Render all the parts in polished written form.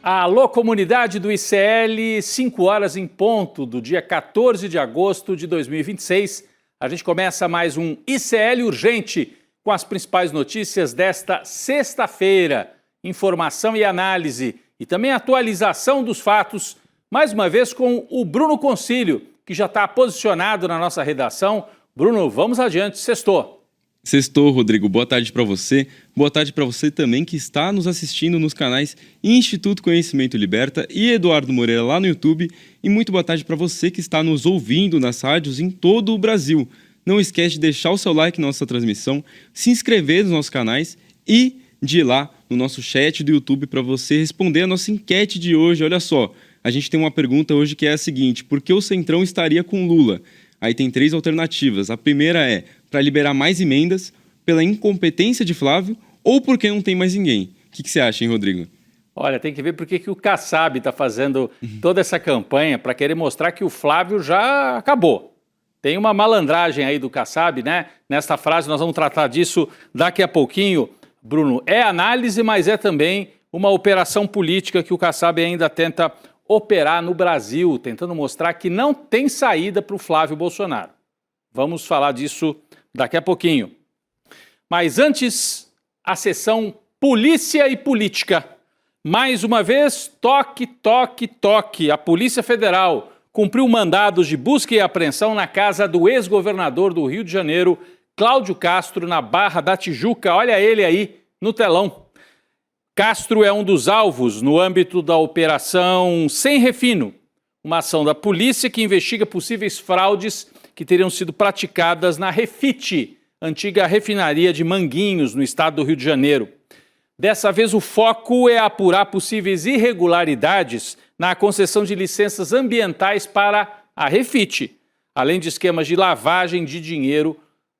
Alô, comunidade do ICL, 5 horas em ponto do dia 14 de agosto de 2026. A gente começa mais um ICL Urgente com as principais notícias desta sexta-feira. Informação e análise e também atualização dos fatos, mais uma vez com o Bruno Concílio, que já está posicionado na nossa redação. Bruno, vamos adiante, sextou. Sextou, Rodrigo. Boa tarde para você. Boa tarde para você também que está nos assistindo nos canais Instituto Conhecimento Liberta e Eduardo Moreira lá no YouTube. E muito boa tarde para você que está nos ouvindo nas rádios em todo o Brasil. Não esquece de deixar o seu like na nossa transmissão, se inscrever nos nossos canais e de ir lá no nosso chat do YouTube para você responder a nossa enquete de hoje. Olha só, a gente tem uma pergunta hoje que é a seguinte: por que o Centrão estaria com Lula? Aí tem 3 alternativas. A primeira é para liberar mais emendas, pela incompetência de Flávio ou porque não tem mais ninguém. O que você acha, hein, Rodrigo? Olha, tem que ver por que o Kassab está fazendo toda essa campanha para querer mostrar que o Flávio já acabou. Tem uma malandragem aí do Kassab, né? Nesta frase nós vamos tratar disso daqui a pouquinho. Bruno, é análise, mas é também uma operação política que o Kassab ainda tenta operar no Brasil, tentando mostrar que não tem saída para o Flávio Bolsonaro. Vamos falar disso daqui a pouquinho. Mas antes, a sessão Polícia e Política. Mais uma vez, toque, toque, toque. A Polícia Federal cumpriu mandados de busca e apreensão na casa do ex-governador do Rio de Janeiro, Cláudio Castro, na Barra da Tijuca. Olha ele aí no telão. Castro é um dos alvos no âmbito da Operação Sem Refino, uma ação da polícia que investiga possíveis fraudes que teriam sido praticadas na Refit, antiga refinaria de Manguinhos, no estado do Rio de Janeiro. Dessa vez o foco é apurar possíveis irregularidades na concessão de licenças ambientais para a Refit, além de esquemas de lavagem de dinheiro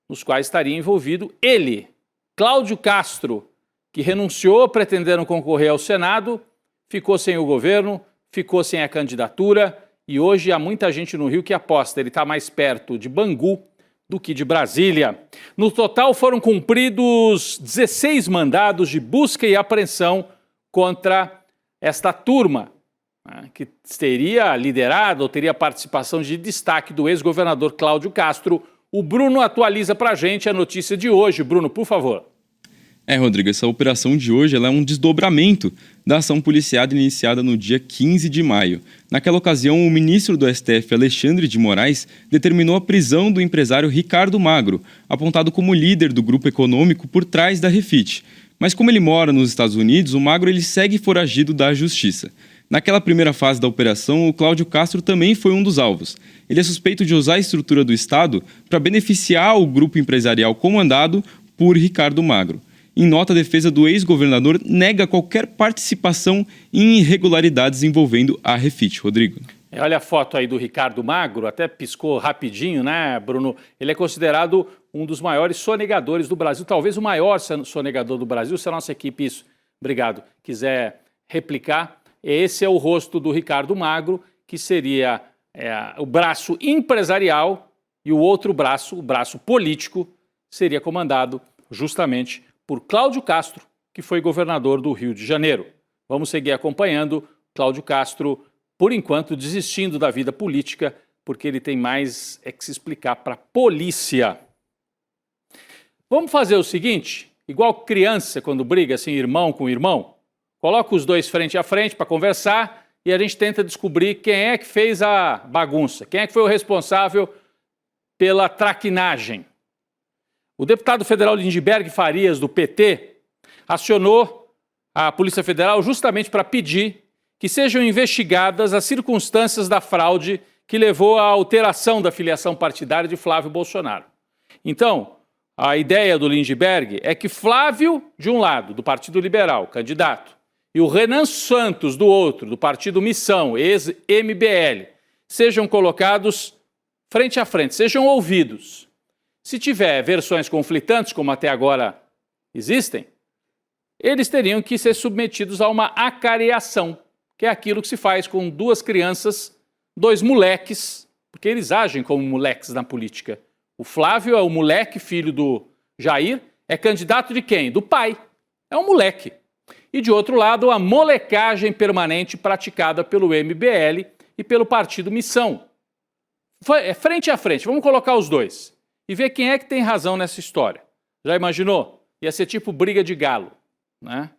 nos quais estaria envolvido ele, Cláudio Castro, que renunciou pretendendo concorrer ao Senado, ficou sem o governo, ficou sem a candidatura e hoje há muita gente no Rio que aposta ele está mais perto de Bangu do que de Brasília. No total foram cumpridos 16 mandados de busca e apreensão contra esta turma, que teria liderado ou teria participação de destaque do ex-governador Cláudio Castro. O Bruno atualiza para a gente a notícia de hoje. Bruno, por favor. Rodrigo, essa operação de hoje ela é um desdobramento da ação policiada iniciada no dia 15 de maio. Naquela ocasião, o ministro do STF, Alexandre de Moraes, determinou a prisão do empresário Ricardo Magro, apontado como líder do grupo econômico por trás da Refit. Mas como ele mora nos Estados Unidos, o Magro ele segue foragido da justiça. Naquela primeira fase da operação, o Cláudio Castro também foi um dos alvos. Ele é suspeito de usar a estrutura do Estado para beneficiar o grupo empresarial comandado por Ricardo Magro. Em nota, a defesa do ex-governador nega qualquer participação em irregularidades envolvendo a Refit. Rodrigo. Olha a foto aí do Ricardo Magro, até piscou rapidinho, né, Bruno? Ele é considerado um dos maiores sonegadores do Brasil, talvez o maior sonegador do Brasil, se a nossa equipe, obrigado, quiser replicar. Esse é o rosto do Ricardo Magro, que seria o braço empresarial, e o outro braço, o braço político, seria comandado justamente por Cláudio Castro, que foi governador do Rio de Janeiro. Vamos seguir acompanhando Cláudio Castro, por enquanto, desistindo da vida política, porque ele tem mais que se explicar para a polícia. Vamos fazer o seguinte, igual criança quando briga, assim, irmão com irmão, coloca os dois frente a frente para conversar e a gente tenta descobrir quem é que fez a bagunça, quem é que foi o responsável pela traquinagem. O deputado federal Lindbergh Farias, do PT, acionou a Polícia Federal justamente para pedir que sejam investigadas as circunstâncias da fraude que levou à alteração da filiação partidária de Flávio Bolsonaro. Então, a ideia do Lindbergh é que Flávio, de um lado, do Partido Liberal, candidato, e o Renan Santos, do outro, do Partido Missão, ex-MBL, sejam colocados frente a frente, sejam ouvidos. Se tiver versões conflitantes, como até agora existem, eles teriam que ser submetidos a uma acareação, que é aquilo que se faz com 2 crianças, 2 moleques, porque eles agem como moleques na política. O Flávio é o moleque, filho do Jair, é candidato de quem? Do pai. É um moleque. E, de outro lado, a molecagem permanente praticada pelo MBL e pelo Partido Missão. Frente a frente, vamos colocar os dois e ver quem é que tem razão nessa história. Já imaginou? Ia ser tipo briga de galo, né?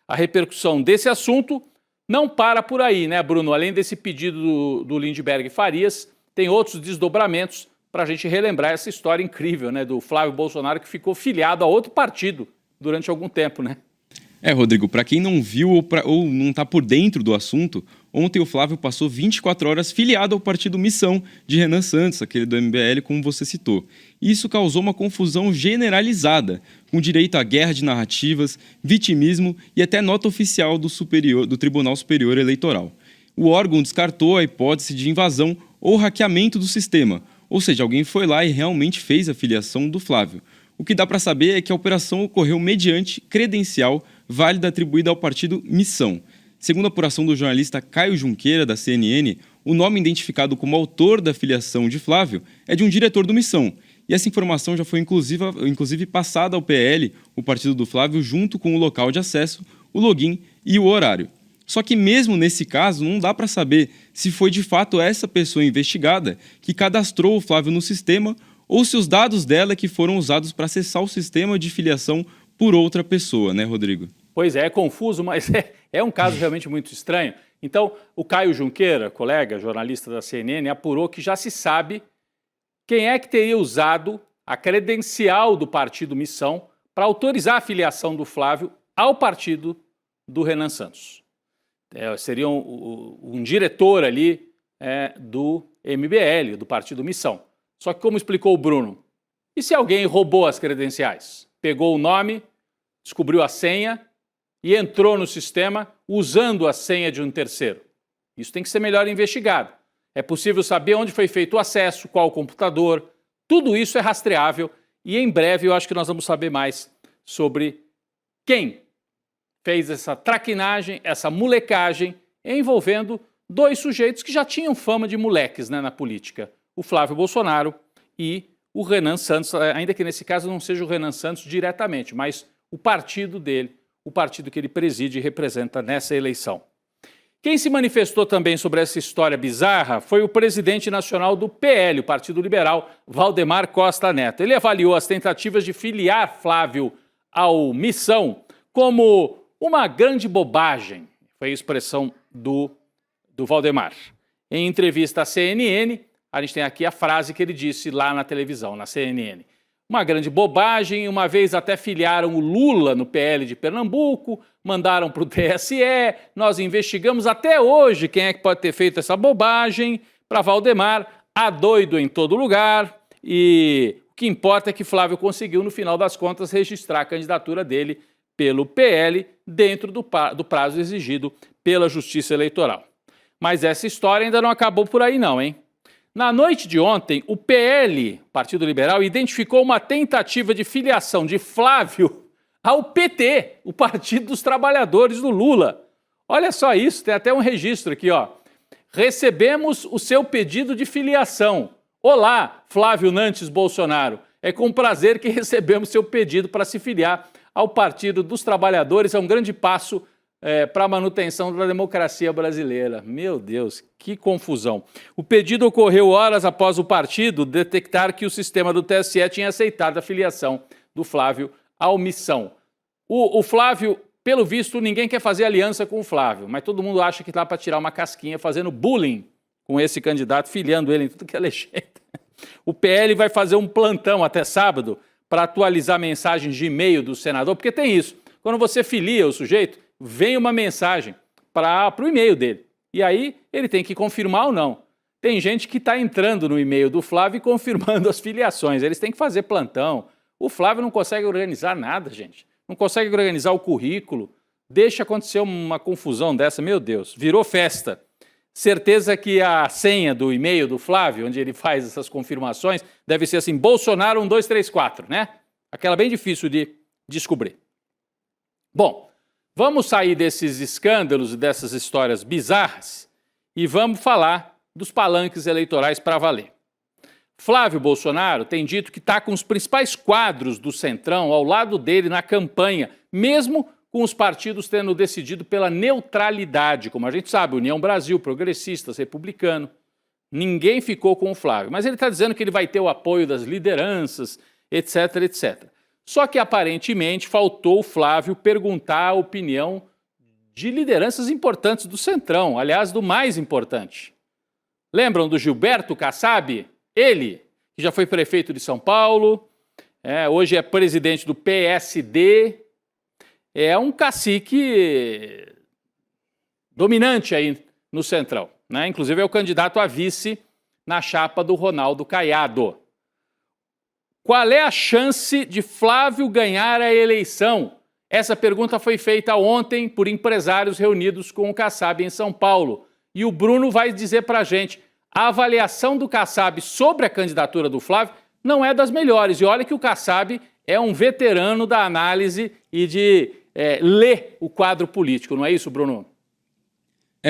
A repercussão desse assunto não para por aí, né, Bruno? Além desse pedido do Lindbergh Farias, tem outros desdobramentos para a gente relembrar essa história incrível, né, do Flávio Bolsonaro, que ficou filiado a outro partido durante algum tempo, né? Rodrigo, para quem não viu ou não está por dentro do assunto, ontem o Flávio passou 24 horas filiado ao partido Missão de Renan Santos, aquele do MBL, como você citou. Isso causou uma confusão generalizada, com direito à guerra de narrativas, vitimismo e até nota oficial do Tribunal Superior Eleitoral. O órgão descartou a hipótese de invasão ou hackeamento do sistema, ou seja, alguém foi lá e realmente fez a filiação do Flávio. O que dá para saber é que a operação ocorreu mediante credencial válida atribuída ao partido Missão. Segundo a apuração do jornalista Caio Junqueira, da CNN, o nome identificado como autor da filiação de Flávio é de um diretor do Missão. E essa informação já foi inclusive passada ao PL, o partido do Flávio, junto com o local de acesso, o login e o horário. Só que mesmo nesse caso, não dá para saber se foi de fato essa pessoa investigada que cadastrou o Flávio no sistema ou se os dados dela que foram usados para acessar o sistema de filiação por outra pessoa, né, Rodrigo? Pois é confuso, mas é um caso realmente muito estranho. Então, o Caio Junqueira, colega, jornalista da CNN, apurou que já se sabe quem é que teria usado a credencial do partido Missão para autorizar a filiação do Flávio ao partido do Renan Santos. Seria um diretor ali do MBL, do partido Missão. Só que, como explicou o Bruno, e se alguém roubou as credenciais? Pegou o nome, descobriu a senha e entrou no sistema usando a senha de um terceiro. Isso tem que ser melhor investigado. É possível saber onde foi feito o acesso, qual o computador. Tudo isso é rastreável e em breve eu acho que nós vamos saber mais sobre quem fez essa traquinagem, essa molecagem, envolvendo dois sujeitos que já tinham fama de moleques, né, na política. O Flávio Bolsonaro e o Renan Santos, ainda que nesse caso não seja o Renan Santos diretamente, mas o partido dele, o partido que ele preside e representa nessa eleição. Quem se manifestou também sobre essa história bizarra foi o presidente nacional do PL, o Partido Liberal, Valdemar Costa Neto. Ele avaliou as tentativas de filiar Flávio ao Missão como uma grande bobagem, foi a expressão do Valdemar. Em entrevista à CNN, a gente tem aqui a frase que ele disse lá na televisão, na CNN. Uma grande bobagem, uma vez até filiaram o Lula no PL de Pernambuco, mandaram para o TSE, nós investigamos até hoje quem é que pode ter feito essa bobagem. Para Valdemar, há doido em todo lugar e o que importa é que Flávio conseguiu, no final das contas, registrar a candidatura dele pelo PL dentro do prazo exigido pela Justiça Eleitoral. Mas essa história ainda não acabou por aí não, hein? Na noite de ontem, o PL, Partido Liberal, identificou uma tentativa de filiação de Flávio ao PT, o Partido dos Trabalhadores do Lula. Olha só isso, tem até um registro aqui, ó. Recebemos o seu pedido de filiação. Olá, Flávio Nantes Bolsonaro. É com prazer que recebemos seu pedido para se filiar ao Partido dos Trabalhadores. É um grande passo para a manutenção da democracia brasileira. Meu Deus, que confusão. O pedido ocorreu horas após o partido detectar que o sistema do TSE tinha aceitado a filiação do Flávio ao Missão. O Flávio, pelo visto, ninguém quer fazer aliança com o Flávio, mas todo mundo acha que está para tirar uma casquinha fazendo bullying com esse candidato, filiando ele em tudo que é jeito. O PL vai fazer um plantão até sábado para atualizar mensagens de e-mail do senador, porque tem isso. Quando você filia o sujeito, vem uma mensagem para o e-mail dele. E aí ele tem que confirmar ou não. Tem gente que está entrando no e-mail do Flávio e confirmando as filiações. Eles têm que fazer plantão. O Flávio não consegue organizar nada, gente. Não consegue organizar o currículo. Deixa acontecer uma confusão dessa, meu Deus. Virou festa. Certeza que a senha do e-mail do Flávio, onde ele faz essas confirmações, deve ser assim, Bolsonaro 1234, né? Aquela bem difícil de descobrir. Bom, vamos sair desses escândalos e dessas histórias bizarras e vamos falar dos palanques eleitorais para valer. Flávio Bolsonaro tem dito que está com os principais quadros do Centrão ao lado dele na campanha, mesmo com os partidos tendo decidido pela neutralidade, como a gente sabe, União Brasil, Progressistas, Republicano. Ninguém ficou com o Flávio, mas ele está dizendo que ele vai ter o apoio das lideranças, etc, etc. Só que aparentemente faltou o Flávio perguntar a opinião de lideranças importantes do Centrão, aliás, do mais importante. Lembram do Gilberto Kassab? Ele, que já foi prefeito de São Paulo, hoje é presidente do PSD, é um cacique dominante aí no Centrão, né? Inclusive é o candidato a vice na chapa do Ronaldo Caiado. Qual é a chance de Flávio ganhar a eleição? Essa pergunta foi feita ontem por empresários reunidos com o Kassab em São Paulo. E o Bruno vai dizer para a gente, a avaliação do Kassab sobre a candidatura do Flávio não é das melhores. E olha que o Kassab é um veterano da análise e de ler o quadro político. Não é isso, Bruno?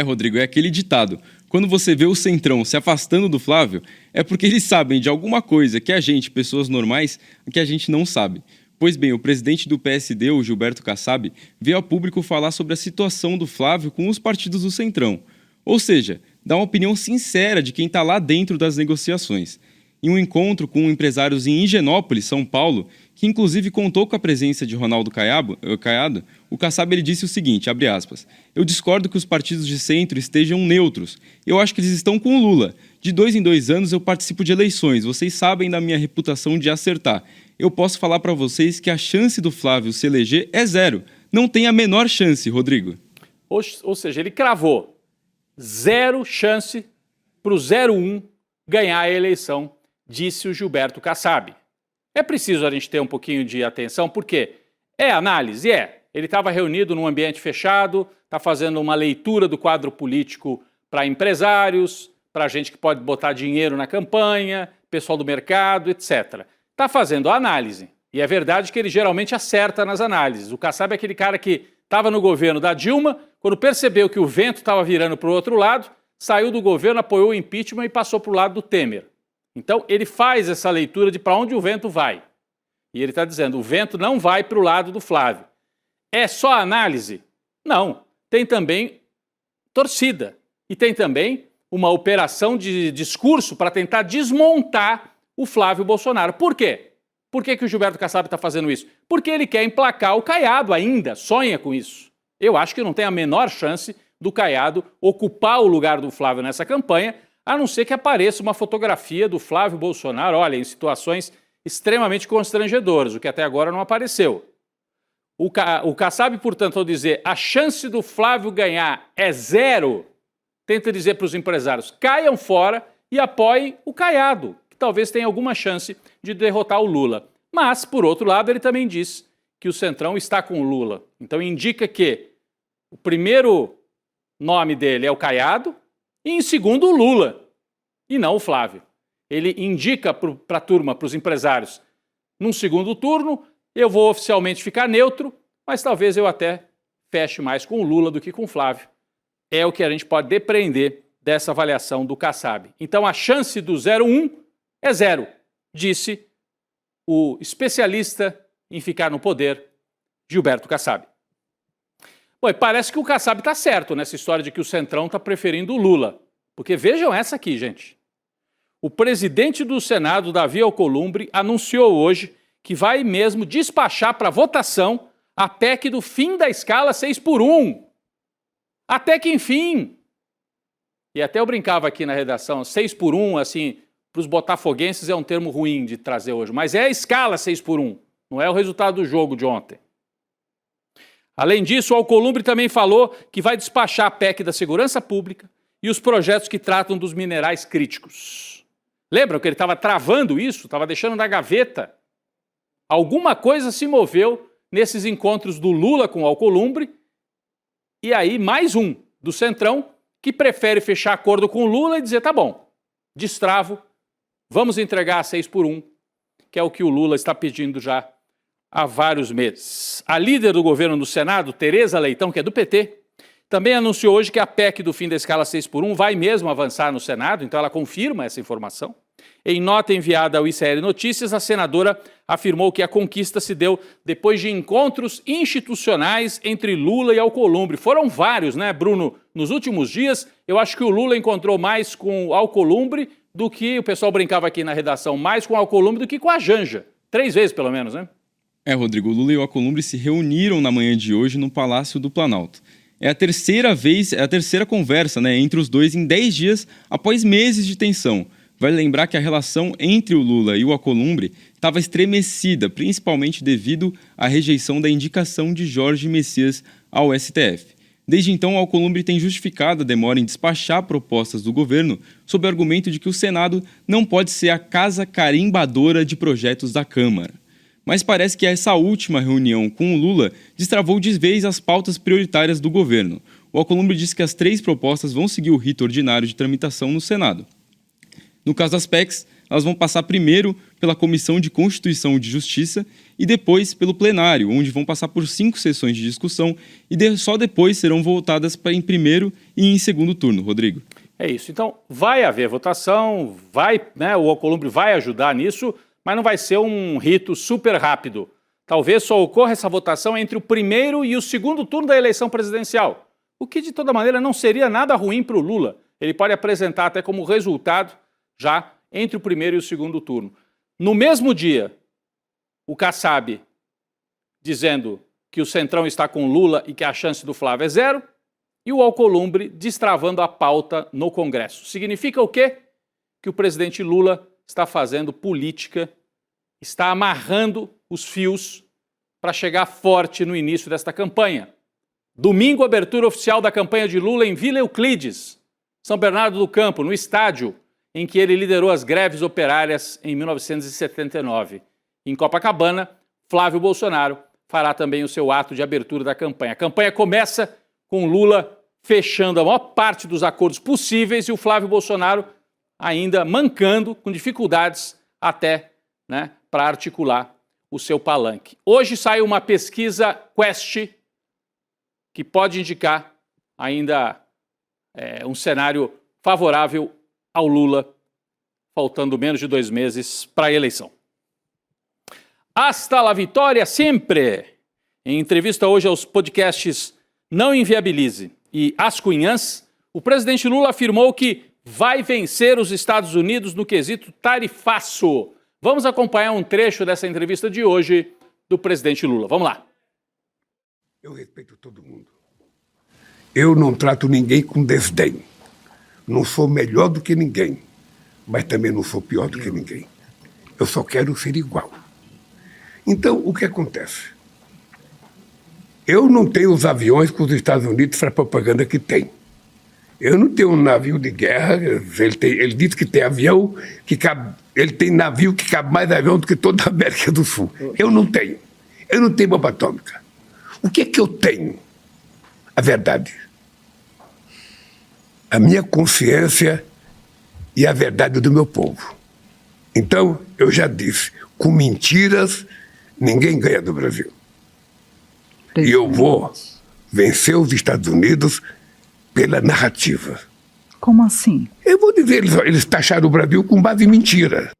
Rodrigo, é aquele ditado. Quando você vê o Centrão se afastando do Flávio, é porque eles sabem de alguma coisa que a gente, pessoas normais, que a gente não sabe. Pois bem, o presidente do PSD, o Gilberto Kassab, veio a público falar sobre a situação do Flávio com os partidos do Centrão. Ou seja, dá uma opinião sincera de quem está lá dentro das negociações. Em um encontro com empresários em Higienópolis, São Paulo, que inclusive contou com a presença de Ronaldo Caiado, o Kassab ele disse o seguinte, abre aspas, eu discordo que os partidos de centro estejam neutros. Eu acho que eles estão com o Lula. De 2 em 2 anos eu participo de eleições, vocês sabem da minha reputação de acertar. Eu posso falar para vocês que a chance do Flávio se eleger é 0. Não tem a menor chance, Rodrigo. Ou seja, ele cravou 0 chance para o 01 ganhar a eleição, disse o Gilberto Kassab. É preciso a gente ter um pouquinho de atenção, porque é análise? Ele estava reunido num ambiente fechado, está fazendo uma leitura do quadro político para empresários, para gente que pode botar dinheiro na campanha, pessoal do mercado, etc. Está fazendo a análise. E é verdade que ele geralmente acerta nas análises. O Kassab é aquele cara que estava no governo da Dilma, quando percebeu que o vento estava virando para o outro lado, saiu do governo, apoiou o impeachment e passou para o lado do Temer. Então, ele faz essa leitura de para onde o vento vai. E ele está dizendo, o vento não vai para o lado do Flávio. É só análise? Não. Tem também torcida. E tem também uma operação de discurso para tentar desmontar o Flávio Bolsonaro. Por quê? Por que o Gilberto Kassab está fazendo isso? Porque ele quer emplacar o Caiado ainda, sonha com isso. Eu acho que não tem a menor chance do Caiado ocupar o lugar do Flávio nessa campanha, a não ser que apareça uma fotografia do Flávio Bolsonaro, olha, em situações extremamente constrangedoras, o que até agora não apareceu. O Kassab, portanto, ao dizer a chance do Flávio ganhar é 0, tenta dizer para os empresários, caiam fora e apoiem o Caiado, que talvez tenha alguma chance de derrotar o Lula. Mas, por outro lado, ele também diz que o Centrão está com o Lula. Então indica que o primeiro nome dele é o Caiado e, em segundo, o Lula, e não o Flávio. Ele indica para a turma, para os empresários, num segundo turno, eu vou oficialmente ficar neutro, mas talvez eu até feche mais com o Lula do que com o Flávio. É o que a gente pode depreender dessa avaliação do Kassab. Então a chance do 01 é 0, disse o especialista em ficar no poder, Gilberto Kassab. Bom, parece que o Kassab está certo nessa história de que o Centrão está preferindo o Lula. Porque vejam essa aqui, gente. O presidente do Senado, Davi Alcolumbre, anunciou hoje que vai mesmo despachar para votação a PEC do fim da escala 6x1. Até que enfim. E até eu brincava aqui na redação, 6x1, assim, para os botafoguenses é um termo ruim de trazer hoje, mas é a escala 6x1, não é o resultado do jogo de ontem. Além disso, o Alcolumbre também falou que vai despachar a PEC da segurança pública e os projetos que tratam dos minerais críticos. Lembram que ele estava travando isso, estava deixando na gaveta? Alguma coisa se moveu nesses encontros do Lula com o Alcolumbre e aí mais um do Centrão que prefere fechar acordo com o Lula e dizer, tá bom, destravo, vamos entregar a 6x1, que é o que o Lula está pedindo já há vários meses. A líder do governo no Senado, Tereza Leitão, que é do PT, também anunciou hoje que a PEC do fim da escala 6x1 vai mesmo avançar no Senado, então ela confirma essa informação. Em nota enviada ao ICL Notícias, a senadora afirmou que a conquista se deu depois de encontros institucionais entre Lula e Alcolumbre. Foram vários, né, Bruno? Nos últimos dias, eu acho que o Lula encontrou mais com o Alcolumbre do que, o pessoal brincava aqui na redação, mais com o Alcolumbre do que com a Janja. 3 vezes, pelo menos, né? Rodrigo, Lula e o Alcolumbre se reuniram na manhã de hoje no Palácio do Planalto. É a terceira conversa, né, entre os dois em 10 dias após meses de tensão. Vale lembrar que a relação entre o Lula e o Alcolumbre estava estremecida, principalmente devido à rejeição da indicação de Jorge Messias ao STF. Desde então, o Alcolumbre tem justificado a demora em despachar propostas do governo sob o argumento de que o Senado não pode ser a casa carimbadora de projetos da Câmara. Mas parece que essa última reunião com o Lula destravou de vez as pautas prioritárias do governo. O Alcolumbre disse que as 3 propostas vão seguir o rito ordinário de tramitação no Senado. No caso das PECs, elas vão passar primeiro pela Comissão de Constituição e de Justiça e depois pelo plenário, onde vão passar por 5 sessões de discussão e só depois serão votadas em primeiro e em segundo turno. Rodrigo. É isso. Então, vai haver votação, o Alcolumbre vai ajudar nisso, mas não vai ser um rito super rápido. Talvez só ocorra essa votação entre o primeiro e o segundo turno da eleição presidencial, o que de toda maneira não seria nada ruim para o Lula. Ele pode apresentar até como resultado já entre o primeiro e o segundo turno. No mesmo dia, o Kassab dizendo que o Centrão está com Lula e que a chance do Flávio é 0, e o Alcolumbre destravando a pauta no Congresso. Significa o quê? Que o presidente Lula está fazendo política, está amarrando os fios para chegar forte no início desta campanha. Domingo, abertura oficial da campanha de Lula em Vila Euclides, São Bernardo do Campo, no estádio em que ele liderou as greves operárias em 1979. Em Copacabana, Flávio Bolsonaro fará também o seu ato de abertura da campanha. A campanha começa com Lula fechando a maior parte dos acordos possíveis e o Flávio Bolsonaro ainda mancando, com dificuldades até, para articular o seu palanque. Hoje sai uma pesquisa Quest que pode indicar ainda um cenário favorável ao Lula, faltando menos de 2 meses para a eleição. Hasta la vitória sempre! Em entrevista hoje aos podcasts Não Inviabilize e As Cunhãs, o presidente Lula afirmou que vai vencer os Estados Unidos no quesito tarifaço. Vamos acompanhar um trecho dessa entrevista de hoje do presidente Lula. Vamos lá. Eu respeito todo mundo. Eu não trato ninguém com desdém. Não sou melhor do que ninguém, mas também não sou pior do que ninguém. Eu só quero ser igual. Então, o que acontece? Eu não tenho os aviões que os Estados Unidos fazem propaganda que tem. Eu não tenho um navio de guerra, ele diz que tem avião, ele tem navio que cabe mais avião do que toda a América do Sul. Eu não tenho. Eu não tenho bomba atômica. O que é que eu tenho? A verdade. A minha consciência e a verdade do meu povo. Então, eu já disse, com mentiras, ninguém ganha do Brasil. E eu vou vencer os Estados Unidos pela narrativa. Como assim? Eu vou dizer, eles taxaram o Brasil com base em mentira.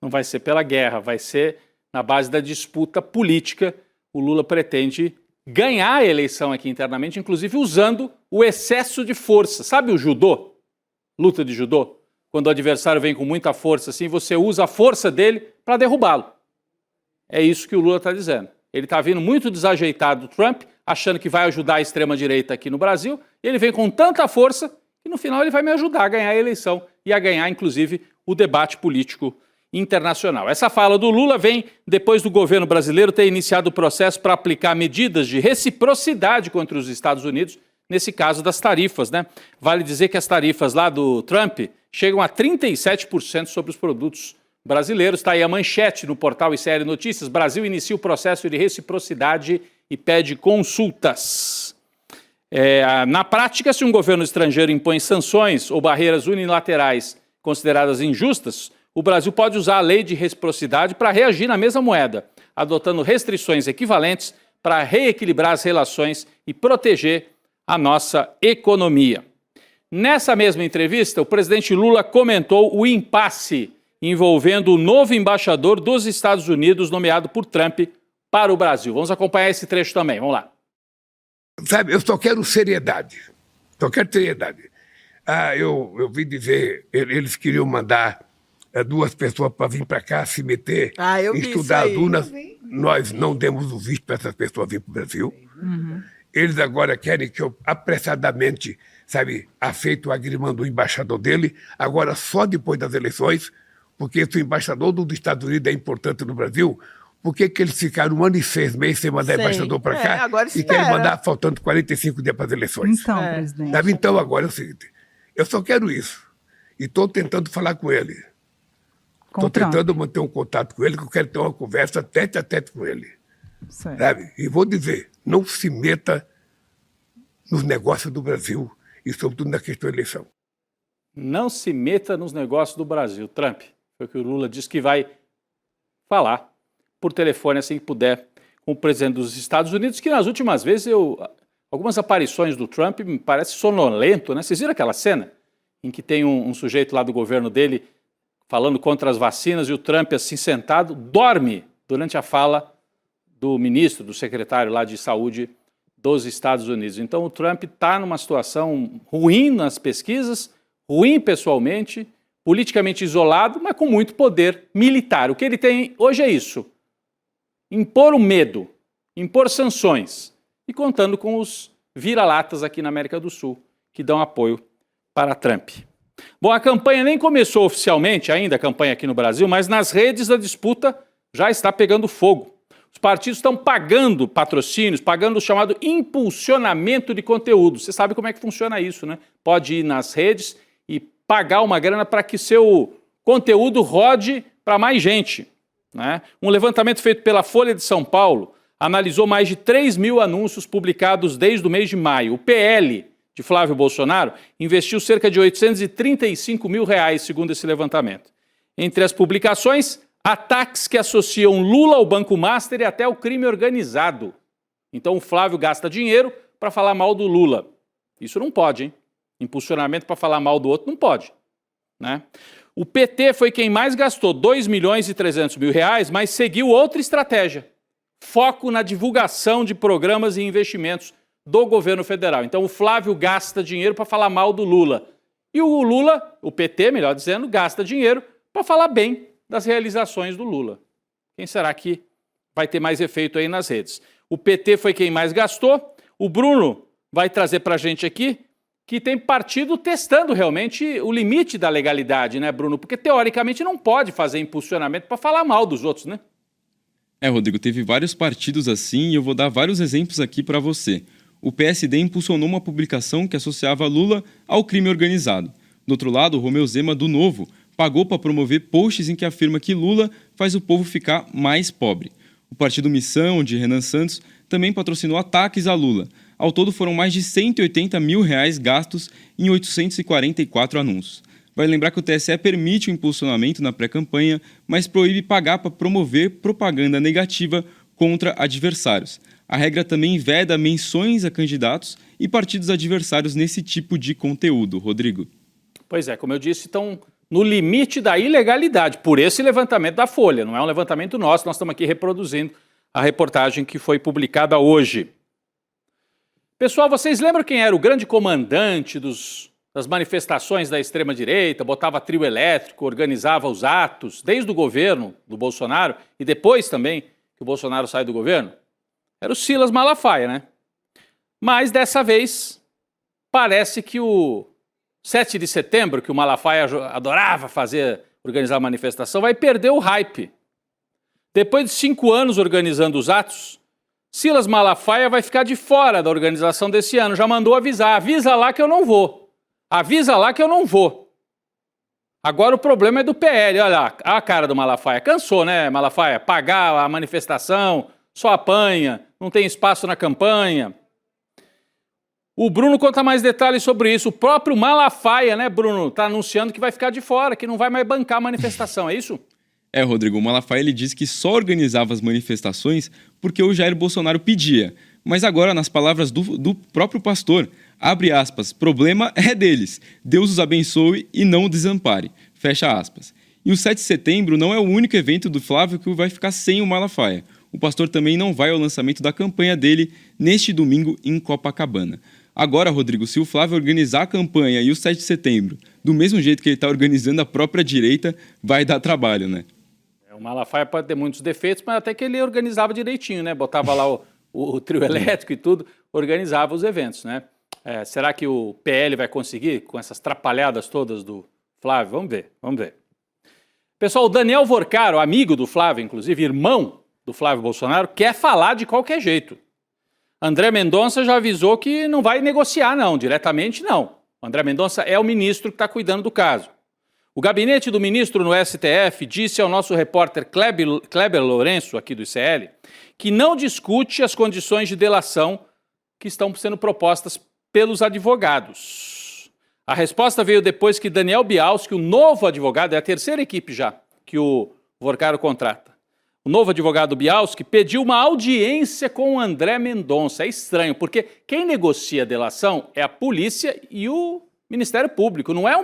Não vai ser pela guerra, vai ser na base da disputa política. O Lula pretende ganhar a eleição aqui internamente, inclusive usando o excesso de força. Sabe o judô? Luta de judô? Quando o adversário vem com muita força assim, você usa a força dele para derrubá-lo. É isso que o Lula está dizendo. Ele está vindo muito desajeitado do Trump, achando que vai ajudar a extrema-direita aqui no Brasil, e ele vem com tanta força que no final ele vai me ajudar a ganhar a eleição e a ganhar, inclusive, o debate político internacional. Essa fala do Lula vem depois do governo brasileiro ter iniciado o processo para aplicar medidas de reciprocidade contra os Estados Unidos, nesse caso das tarifas, né? Vale dizer que as tarifas lá do Trump chegam a 37% sobre os produtos brasileiros. Está aí a manchete no portal ICL Notícias. Brasil inicia o processo de reciprocidade e pede consultas. Na prática, se um governo estrangeiro impõe sanções ou barreiras unilaterais consideradas injustas, o Brasil pode usar a lei de reciprocidade para reagir na mesma moeda, adotando restrições equivalentes para reequilibrar as relações e proteger a nossa economia. Nessa mesma entrevista, o presidente Lula comentou o impasse envolvendo o novo embaixador dos Estados Unidos nomeado por Trump para o Brasil. Vamos acompanhar esse trecho também, vamos lá. Sabe, eu só quero seriedade. Só quero seriedade. Eu vi dizer, eles queriam mandar 2 pessoas para vir para cá se meter, estudar as urnas. Nós não demos o visto para essas pessoas vir para o Brasil. Eles agora querem que eu apressadamente, sabe, aceite o agrimão do embaixador dele, agora só depois das eleições, porque se o embaixador dos Estados Unidos é importante no Brasil, por que eles ficaram 1 ano e 6 meses sem mandar embaixador para cá e querem mandar faltando 45 dias para as eleições? Então, presidente. Sabe? Então, agora é o seguinte, eu só quero isso. E estou tentando falar com ele. Estou tentando manter um contato com ele, que eu quero ter uma conversa tete a tete com ele. Certo. Sabe? E vou dizer, não se meta nos negócios do Brasil e, sobretudo, na questão da eleição. Não se meta nos negócios do Brasil. Trump, foi o que o Lula disse que vai falar por telefone assim que puder com o presidente dos Estados Unidos, que nas últimas vezes algumas aparições do Trump me parece sonolento, né? Vocês viram aquela cena em que tem um sujeito lá do governo dele falando contra as vacinas e o Trump assim sentado dorme durante a fala do ministro, do secretário lá de saúde dos Estados Unidos. Então o Trump está numa situação ruim nas pesquisas, ruim pessoalmente, politicamente isolado, mas com muito poder militar. O que ele tem hoje é isso: impor o medo, impor sanções e contando com os vira-latas aqui na América do Sul que dão apoio para Trump. Bom, a campanha nem começou oficialmente ainda, a campanha aqui no Brasil, mas nas redes a disputa já está pegando fogo. Os partidos estão pagando patrocínios, pagando o chamado impulsionamento de conteúdo. Você sabe como é que funciona isso, né? Pode ir nas redes e pagar uma grana para que seu conteúdo rode para mais gente, né? Um levantamento feito pela Folha de São Paulo analisou mais de 3 mil anúncios publicados desde o mês de maio. O PL de Flávio Bolsonaro investiu cerca de R$835 mil, segundo esse levantamento. Entre as publicações, ataques que associam Lula ao Banco Master e até ao crime organizado. Então o Flávio gasta dinheiro para falar mal do Lula. Isso não pode, hein? Impulsionamento para falar mal do outro não pode, né? O PT foi quem mais gastou, R$2.300.000, mas seguiu outra estratégia: foco na divulgação de programas e investimentos do governo federal. Então o Flávio gasta dinheiro para falar mal do Lula. E o Lula, o PT, melhor dizendo, gasta dinheiro para falar bem das realizações do Lula. Quem será que vai ter mais efeito aí nas redes? O PT foi quem mais gastou. O Bruno vai trazer para a gente aqui que tem partido testando realmente o limite da legalidade, né, Bruno? Porque teoricamente não pode fazer impulsionamento para falar mal dos outros, né? Rodrigo, teve vários partidos assim e eu vou dar vários exemplos aqui para você. O PSD impulsionou uma publicação que associava Lula ao crime organizado. Do outro lado, o Romeu Zema, do Novo, pagou para promover posts em que afirma que Lula faz o povo ficar mais pobre. O partido Missão, de Renan Santos, também patrocinou ataques a Lula. Ao todo foram mais de R$180 mil gastos em 844 anúncios. Vale lembrar que o TSE permite o impulsionamento na pré-campanha, mas proíbe pagar para promover propaganda negativa contra adversários. A regra também veda menções a candidatos e partidos adversários nesse tipo de conteúdo. Rodrigo. Pois é, como eu disse, estão no limite da ilegalidade, por esse levantamento da Folha. Não é um levantamento nosso, nós estamos aqui reproduzindo a reportagem que foi publicada hoje. Pessoal, vocês lembram quem era o grande comandante das manifestações da extrema-direita, botava trio elétrico, organizava os atos, desde o governo do Bolsonaro e depois também que o Bolsonaro sai do governo? Era o Silas Malafaia, né? Mas dessa vez parece que o 7 de setembro, que o Malafaia adorava organizar a manifestação, vai perder o hype. Depois de 5 anos organizando os atos, Silas Malafaia vai ficar de fora da organização desse ano. Já mandou avisar: avisa lá que eu não vou. Avisa lá que eu não vou. Agora o problema é do PL. Olha lá, a cara do Malafaia. Cansou, né, Malafaia? Pagar a manifestação, só apanha, não tem espaço na campanha. O Bruno conta mais detalhes sobre isso. O próprio Malafaia, né, Bruno, está anunciando que vai ficar de fora, que não vai mais bancar a manifestação, é isso? Rodrigo, o Malafaia ele disse que só organizava as manifestações porque o Jair Bolsonaro pedia. Mas agora, nas palavras do próprio pastor, Abre aspas, problema é deles. Deus os abençoe e não o desampare. Fecha aspas. E o 7 de setembro não é o único evento do Flávio que vai ficar sem o Malafaia. O pastor também não vai ao lançamento da campanha dele neste domingo em Copacabana. Agora, Rodrigo, se o Flávio organizar a campanha e o 7 de setembro do mesmo jeito que ele está organizando a própria direita, vai dar trabalho, né? O Malafaia pode ter muitos defeitos, mas até que ele organizava direitinho, né? Botava lá o trio elétrico e tudo, organizava os eventos, né? Será que o PL vai conseguir com essas trapalhadas todas do Flávio? Vamos ver, vamos ver. Pessoal, o Daniel Vorcaro, amigo do Flávio, inclusive irmão do Flávio Bolsonaro, quer falar de qualquer jeito. André Mendonça já avisou que não vai negociar, não, diretamente não. O André Mendonça é o ministro que está cuidando do caso. O gabinete do ministro no STF disse ao nosso repórter Kleber Lourenço, aqui do ICL, que não discute as condições de delação que estão sendo propostas pelos advogados. A resposta veio depois que Daniel Bialski, o novo advogado, é a terceira equipe já que o Vorcaro contrata. O novo advogado Bialski pediu uma audiência com o André Mendonça. É estranho, porque quem negocia a delação é a polícia e o Ministério Público. Não é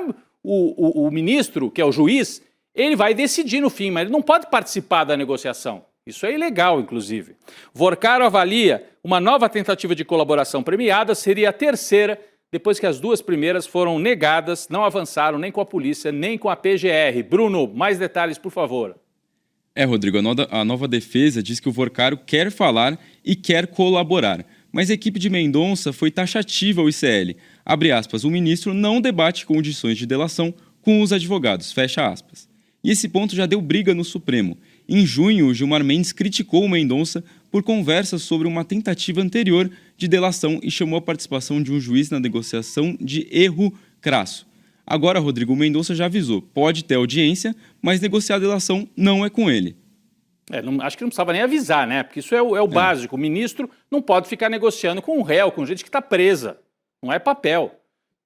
o ministro, que é o juiz, ele vai decidir no fim, mas ele não pode participar da negociação. Isso é ilegal, inclusive. Vorcaro avalia uma nova tentativa de colaboração premiada, seria a terceira, depois que as duas primeiras foram negadas, não avançaram nem com a polícia, nem com a PGR. Bruno, mais detalhes, por favor. Rodrigo, a nova defesa diz que o Vorcaro quer falar e quer colaborar, mas a equipe de Mendonça foi taxativa ao ICL. Abre aspas, o ministro não debate condições de delação com os advogados, fecha aspas. E esse ponto já deu briga no Supremo. Em junho, Gilmar Mendes criticou o Mendonça por conversas sobre uma tentativa anterior de delação e chamou a participação de um juiz na negociação de erro crasso. Agora, Rodrigo, o Mendonça já avisou, pode ter audiência, mas negociar a delação não é com ele. Acho que não precisava nem avisar, né? Porque isso é o básico. O ministro não pode ficar negociando com um réu, com gente que está presa. Não é papel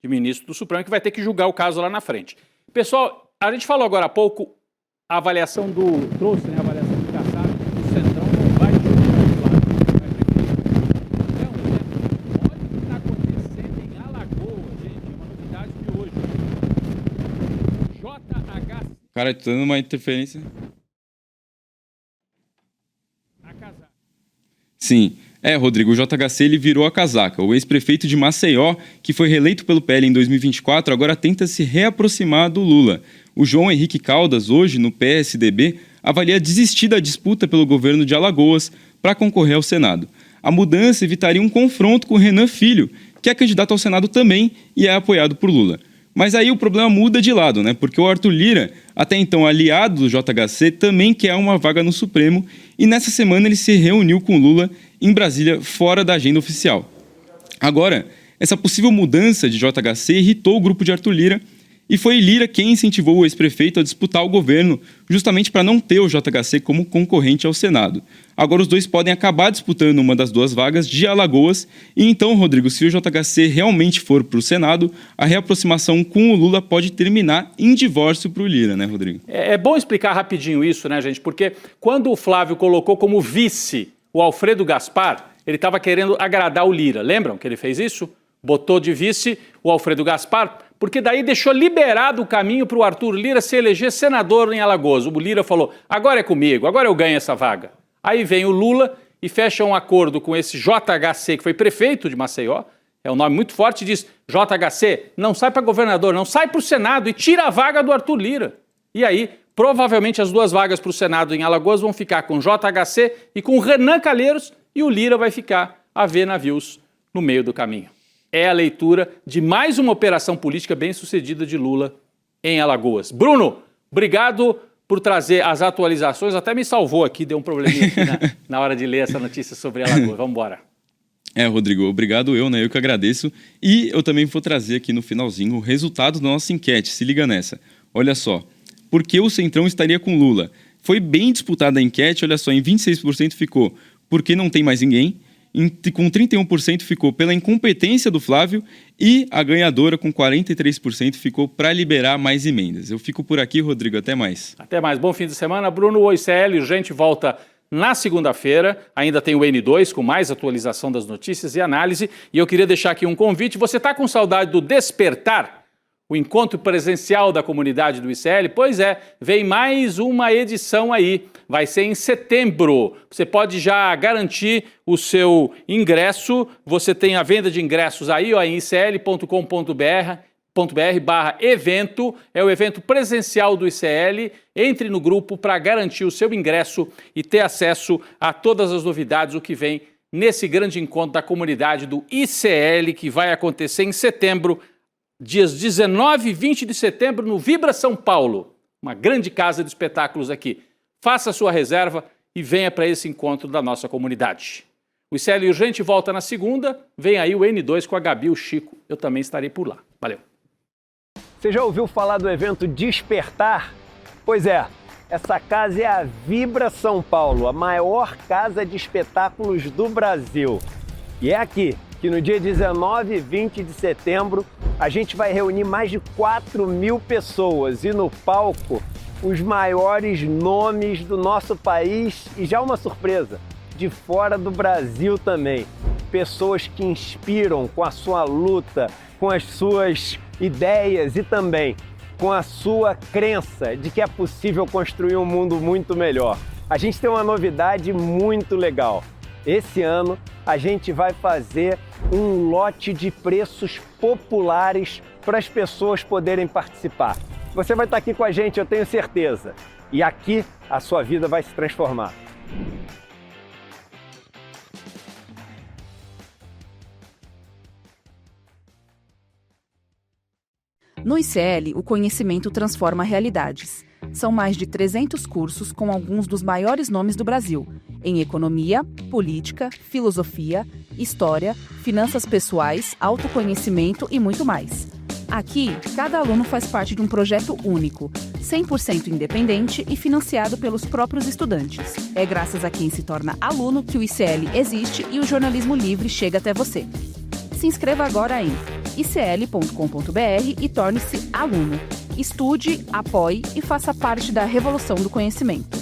de ministro do Supremo que vai ter que julgar o caso lá na frente. Pessoal, a gente falou agora há pouco a avaliação trouxe, né, a avaliação do Kassab, o Centrão não vai julgar o Flávio, vai preferir. Olha o que está acontecendo em Alagoas, gente, uma novidade de hoje. JH... Cara, tô dando uma interferência. A casaca. Sim. Rodrigo, o JHC ele virou a casaca. O ex-prefeito de Maceió, que foi reeleito pelo PL em 2024, agora tenta se reaproximar do Lula. O João Henrique Caldas, hoje no PSDB, avalia desistir da disputa pelo governo de Alagoas para concorrer ao Senado. A mudança evitaria um confronto com o Renan Filho, que é candidato ao Senado também e é apoiado por Lula. Mas aí o problema muda de lado, né? Porque o Arthur Lira, até então aliado do JHC, também quer uma vaga no Supremo e nessa semana ele se reuniu com Lula em Brasília, fora da agenda oficial. Agora, essa possível mudança de JHC irritou o grupo de Arthur Lira e foi Lira quem incentivou o ex-prefeito a disputar o governo, justamente para não ter o JHC como concorrente ao Senado. Agora os dois podem acabar disputando uma das duas vagas de Alagoas e então, Rodrigo, se o JHC realmente for para o Senado, a reaproximação com o Lula pode terminar em divórcio para o Lira, né, Rodrigo? É bom explicar rapidinho isso, né, gente? Porque quando o Flávio colocou como vice o Alfredo Gaspar, ele estava querendo agradar o Lira. Lembram que ele fez isso? Botou de vice o Alfredo Gaspar, porque daí deixou liberado o caminho para o Arthur Lira se eleger senador em Alagoas. O Lira falou, agora é comigo, agora eu ganho essa vaga. Aí vem o Lula e fecha um acordo com esse JHC, que foi prefeito de Maceió, é um nome muito forte, e diz, JHC, não sai para governador, não sai para o Senado e tira a vaga do Arthur Lira. E aí, provavelmente as duas vagas para o Senado em Alagoas vão ficar com JHC e com Renan Calheiros, e o Lira vai ficar a ver navios no meio do caminho. É a leitura de mais uma operação política bem-sucedida de Lula em Alagoas. Bruno, obrigado por trazer as atualizações. Até me salvou aqui, deu um probleminha aqui na hora de ler essa notícia sobre Alagoas. Vamos embora. Rodrigo, obrigado eu que agradeço. E eu também vou trazer aqui no finalzinho o resultado da nossa enquete. Se liga nessa. Olha só, por que o Centrão estaria com Lula? Foi bem disputada a enquete, olha só, em 26% ficou porque não tem mais ninguém. Com 31% ficou pela incompetência do Flávio e a ganhadora com 43% ficou para liberar mais emendas. Eu fico por aqui, Rodrigo, até mais. Até mais, bom fim de semana. Bruno, o ICL, gente, volta Na segunda-feira, ainda tem o N2 com mais atualização das notícias e análise. E eu queria deixar aqui um convite. Você está com saudade do Despertar? O encontro presencial da comunidade do ICL? Pois é, vem mais uma edição aí. Vai ser em setembro. Você pode já garantir o seu ingresso. Você tem a venda de ingressos aí, ó, em icl.com.br/evento, é o evento presencial do ICL. Entre no grupo para garantir o seu ingresso e ter acesso a todas as novidades, o que vem nesse grande encontro da comunidade do ICL, que vai acontecer em setembro, dias 19 e 20 de setembro, no Vibra São Paulo, uma grande casa de espetáculos aqui. Faça a sua reserva e venha para esse encontro da nossa comunidade. O ICL Urgente volta na segunda, vem aí o N2 com a Gabi e o Chico, eu também estarei por lá. Valeu! Você já ouviu falar do evento Despertar? Pois é, essa casa é a Vibra São Paulo, a maior casa de espetáculos do Brasil. E é aqui que no dia 19 e 20 de setembro a gente vai reunir mais de 4.000 pessoas e no palco os maiores nomes do nosso país e já uma surpresa, de fora do Brasil também. Pessoas que inspiram com a sua luta, com as suas ideias e também com a sua crença de que é possível construir um mundo muito melhor. A gente tem uma novidade muito legal. Esse ano a gente vai fazer um lote de preços populares para as pessoas poderem participar. Você vai estar aqui com a gente, eu tenho certeza. E aqui a sua vida vai se transformar. No ICL, o conhecimento transforma realidades. São mais de 300 cursos com alguns dos maiores nomes do Brasil, em economia, política, filosofia, história, finanças pessoais, autoconhecimento e muito mais. Aqui, cada aluno faz parte de um projeto único, 100% independente e financiado pelos próprios estudantes. É graças a quem se torna aluno que o ICL existe e o jornalismo livre chega até você. Se inscreva agora em icl.com.br e torne-se aluno. Estude, apoie e faça parte da revolução do conhecimento.